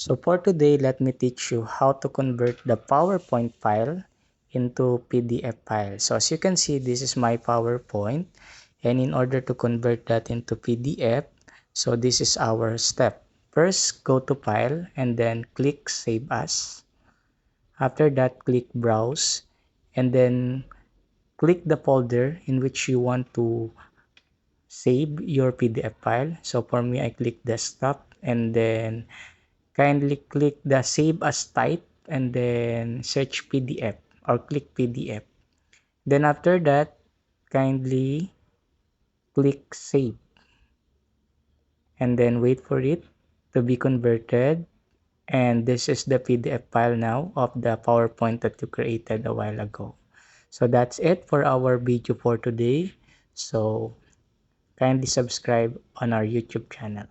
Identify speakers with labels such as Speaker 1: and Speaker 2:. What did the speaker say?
Speaker 1: So for today, let me teach you how to convert the PowerPoint file into PDF file. So as you can see, this is my PowerPoint, and in order to convert that into PDF, so this is our step. First, go to File and then click Save As. After that, click Browse and then click the folder in which you want to save your PDF file. So for me, I click Desktop and then kindly click the Save As type and then search PDF or click PDF. Then after that, kindly click Save and then wait for it to be converted. And this is the PDF file now of the PowerPoint that you created a while ago. So that's it for our video for today. So kindly subscribe on our YouTube channel.